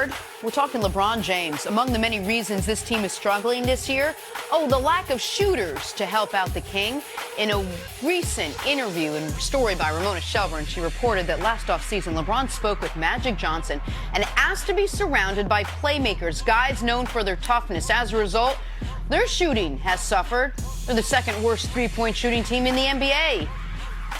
BROUSSARD. We're talking LeBron James. Among the many reasons this team is struggling this year, the lack of shooters to help out the King. In a recent interview and story by Ramona Shelburne, she reported that last offseason, LeBron spoke with Magic Johnson and asked to be surrounded by playmakers, guys known for their toughness. As a result, their shooting has suffered. They're the second worst three-point shooting team in the NBA.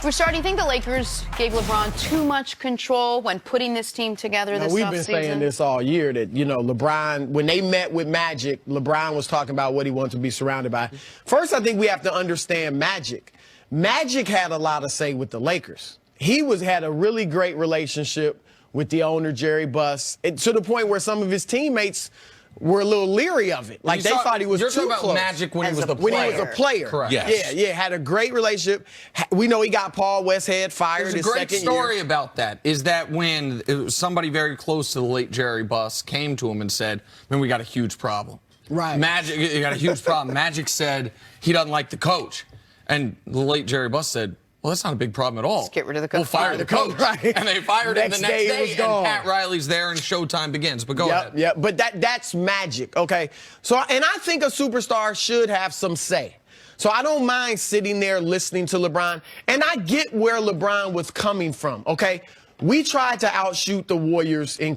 We're starting to think the Lakers gave LeBron too much control when putting this team together this offseason. We've been saying this all year that, LeBron, when they met with Magic, LeBron was talking about what he wanted to be surrounded by. First, I think we have to understand Magic. Magic had a lot to say with the Lakers. He had a really great relationship with the owner, Jerry Buss, to the point where some of his teammates were a little leery of it. Like, they thought he was too close. You're talking about Magic when he was the player. When he was a player. Correct. Yes. Yeah, had a great relationship. We know he got Paul Westhead fired his second year. There's a great story about that, is that when somebody very close to the late Jerry Buss came to him and said, man, we got a huge problem. Right. Magic, you got a huge problem. Magic said he doesn't like the coach. And the late Jerry Buss said, well, that's not a big problem at all. Just get rid of the coach. We'll fire the coach. Right. And they fired him the next day, and Pat Riley's there, and showtime begins. But go ahead. Yeah, but that's Magic, okay? So, and I think a superstar should have some say. So I don't mind sitting there listening to LeBron, and I get where LeBron was coming from, okay? We tried to outshoot the Warriors in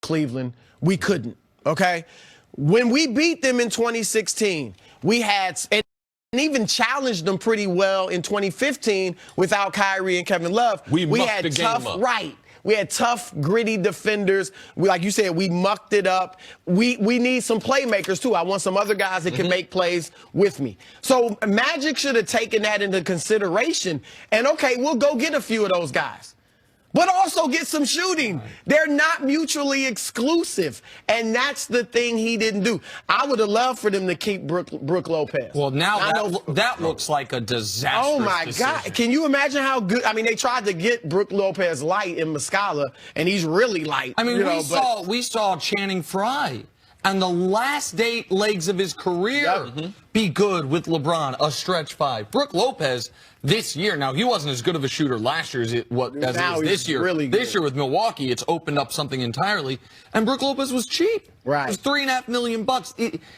Cleveland. We couldn't, okay? When we beat them in 2016, we had... And even challenged them pretty well in 2015 without Kyrie and Kevin Love. We had the tough, game up. Right. We had tough, gritty defenders. Like you said, we mucked it up. We need some playmakers, too. I want some other guys that can make plays with me. So Magic should have taken that into consideration. And, okay, we'll go get a few of those guys. But also get some shooting. They're not mutually exclusive. And that's the thing he didn't do. I would have loved for them to keep Brook Lopez. Well, now that looks like a disaster. Oh, my God. Can you imagine how good? I mean, they tried to get Brook Lopez light in Muscala, and he's really light. I mean, we saw Channing Frye and the last 8 legs of his career be good with LeBron, a stretch 5. Brook Lopez this year, now he wasn't as good of a shooter last year as he is this year. Really this year with Milwaukee, it's opened up something entirely. And Brook Lopez was cheap. Right. It was $3.5 million.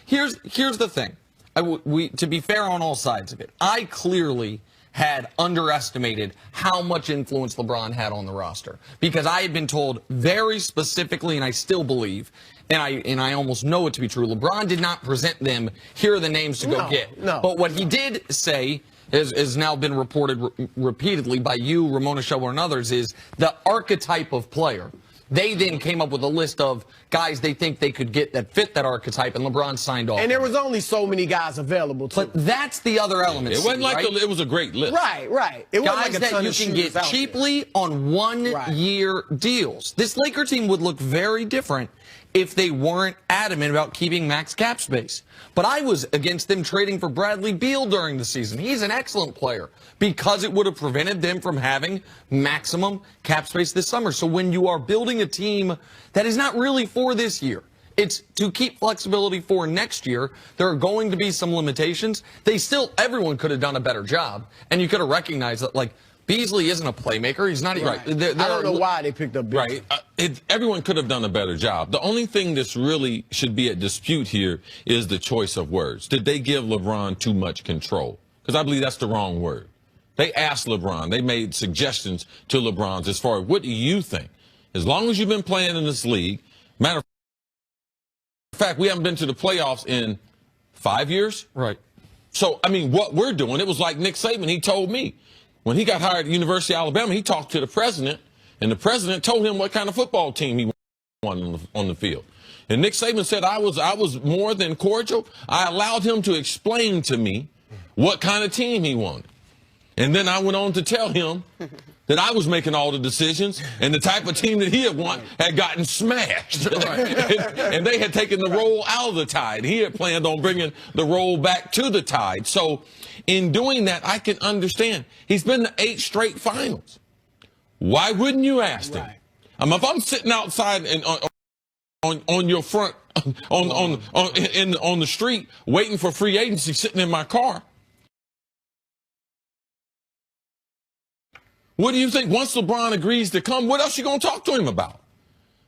Here's the thing. To be fair on all sides of it, I clearly had underestimated how much influence LeBron had on the roster, because I had been told very specifically, and I still believe, and I almost know it to be true, LeBron did not present them, here are the names to go get. No. But what he did say has now been reported repeatedly by you, Ramona Shelburne, and others, is the archetype of player. They then came up with a list of guys they think they could get that fit that archetype, and LeBron signed off. And there was only so many guys available, too. But that's the other element. It wasn't like it was a great list. Right. It wasn't guys like a ton that you of can get cheaply on one-year deals. This Laker team would look very different if they weren't adamant about keeping max cap space. But I was against them trading for Bradley Beal during the season. He's an excellent player, because it would have prevented them from having maximum cap space this summer. So when you are building a team that is not really for this year, it's to keep flexibility for next year, there are going to be some limitations. Everyone could have done a better job, and you could have recognized that, like, Beasley isn't a playmaker. He's not. Right. I don't know why they picked up Beasley. Right. Everyone could have done a better job. The only thing that's really should be at dispute here is the choice of words. Did they give LeBron too much control? Because I believe that's the wrong word. They asked LeBron. They made suggestions to LeBron as far as, what do you think? As long as you've been playing in this league, matter of fact, we haven't been to the playoffs in 5 years. Right. So, I mean, what we're doing, it was like Nick Saban. He told me, when he got hired at the University of Alabama, he talked to the president, and the president told him what kind of football team he wanted on the field. And Nick Saban said, I was more than cordial. I allowed him to explain to me what kind of team he wanted. And then I went on to tell him that I was making all the decisions, and the type of team that he had won had gotten smashed. And they had taken the role out of the Tide. He had planned on bringing the role back to the Tide. So in doing that, I can understand. He's been to 8 straight finals. Why wouldn't you ask him? If I'm sitting outside and on your front, on the street, waiting for free agency, sitting in my car, what do you think? Once LeBron agrees to come, what else you going to talk to him about?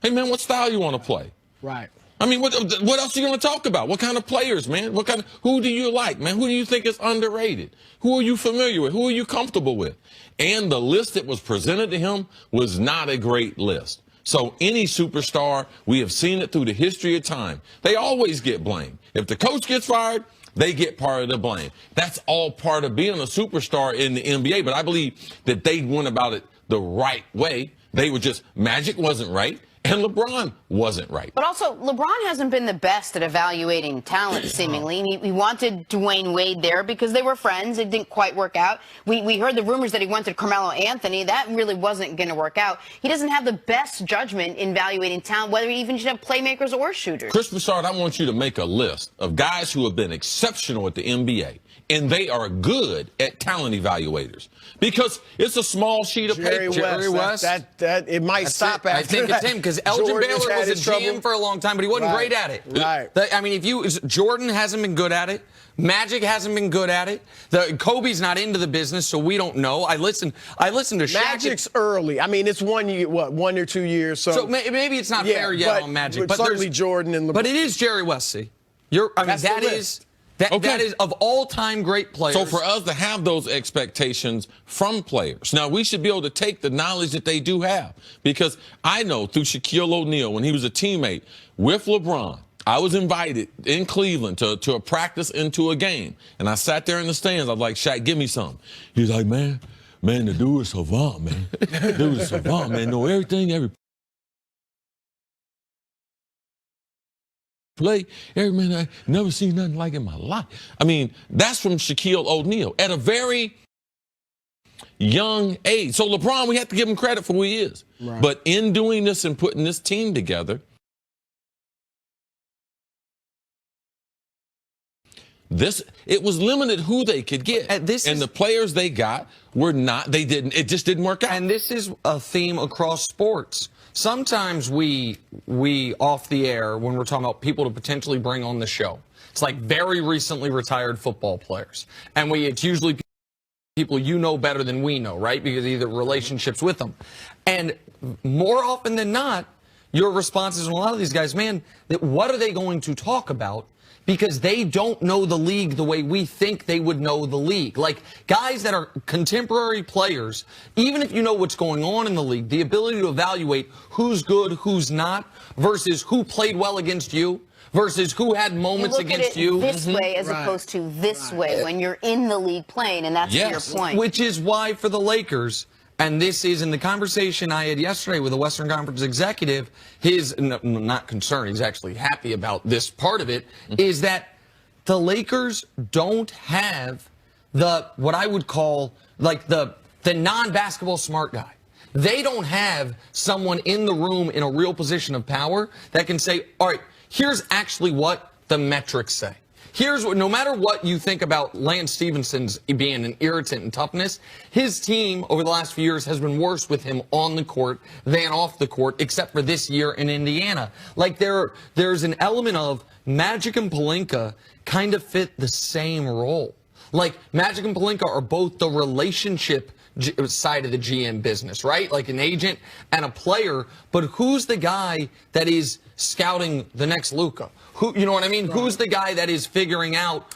Hey, man, what style you want to play? Right. I mean, what else are you going to talk about? What kind of players, man? Who do you like, man? Who do you think is underrated? Who are you familiar with? Who are you comfortable with? And the list that was presented to him was not a great list. So any superstar, we have seen it through the history of time, they always get blamed. If the coach gets fired, they get part of the blame. That's all part of being a superstar in the NBA. But I believe that they went about it the right way. They were just, Magic wasn't right. And LeBron wasn't right. But also, LeBron hasn't been the best at evaluating talent, seemingly. He wanted Dwayne Wade there because they were friends. It didn't quite work out. We heard the rumors that he wanted Carmelo Anthony. That really wasn't going to work out. He doesn't have the best judgment in evaluating talent, whether he even should have playmakers or shooters. Chris Broussard, I want you to make a list of guys who have been exceptional at the NBA, and they are good at talent evaluators. Because it's a small sheet of paper. Jerry West. That it might stop after I think that. it's him because Elgin Baylor was a GM for a long time, but he wasn't great at it. Right. I mean, Jordan hasn't been good at it. Magic hasn't been good at it. Kobe's not into the business, so we don't know. I listened to Shaq. Magic's early. I mean, it's 1 year, 1 or 2 years. So maybe it's not fair yet on Magic. But certainly Jordan and LeBron. But it is Jerry West, see. That is of all-time great players. So for us to have those expectations from players, now we should be able to take the knowledge that they do have. Because I know through Shaquille O'Neal, when he was a teammate with LeBron, I was invited in Cleveland to a practice into a game. And I sat there in the stands. I was like, Shaq, give me some. He's like, man, the dude is savant, man. The dude is savant, man. Know everything, every play, every man, I never seen nothing like it in my life. I mean, that's from Shaquille O'Neal at a very young age. So LeBron, we have to give him credit for who he is. Right. But in doing this and putting this team together, it was limited who they could get. And the players they got it just didn't work out. And this is a theme across sports. Sometimes we off the air, when we're talking about people to potentially bring on the show, it's like very recently retired football players. And it's usually people you know better than we know, right? Because either relationships with them. And more often than not, your responses on a lot of these guys, man, what are they going to talk about? Because they don't know the league the way we think they would know the league. Like guys that are contemporary players, even if you know what's going on in the league, the ability to evaluate who's good, who's not, versus who played well against you, versus who had moments against you. This way as opposed to this way when you're in the league playing, and that's your point. Which is why for the Lakers, and this is in the conversation I had yesterday with a Western Conference executive, not concerned, he's actually happy about this part of it, is that the Lakers don't have what I would call like the non-basketball smart guy. They don't have someone in the room in a real position of power that can say, all right, here's actually what the metrics say. Here's what, no matter what you think about Lance Stephenson's being an irritant and toughness, his team over the last few years has been worse with him on the court than off the court, except for this year in Indiana. Like there's an element of Magic and Pelinka kind of fit the same role. Like Magic and Pelinka are both the relationship side of the GM business, right? Like an agent and a player, but who's the guy that is scouting the next Luka? Who, you know what I mean? Right. Who's the guy that is figuring out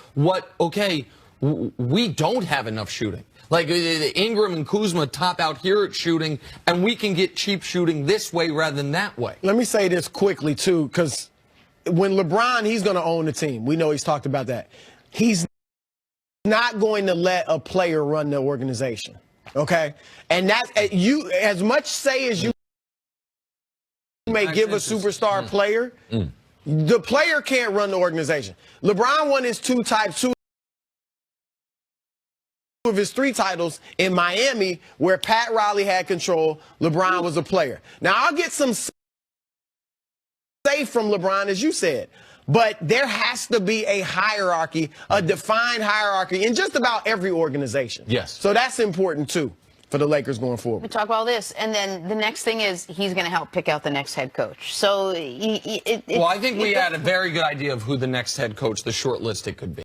we don't have enough shooting. Like Ingram and Kuzma top out here at shooting, and we can get cheap shooting this way rather than that way. Let me say this quickly, too, because when LeBron, he's going to own the team. We know he's talked about that. He's not going to let a player run the organization. Okay? And that's as much say as you may give a superstar player, the player can't run the organization. LeBron won his two of his 3 titles in Miami, where Pat Riley had control. LeBron was a player. Now, I'll get some say from LeBron, as you said, but there has to be a hierarchy, a defined hierarchy in just about every organization. Yes. So that's important, too, for the Lakers going forward. We talk about this, and then the next thing is he's going to help pick out the next head coach. So, well, I think we had a very good idea of who the next head coach, the short list it could be.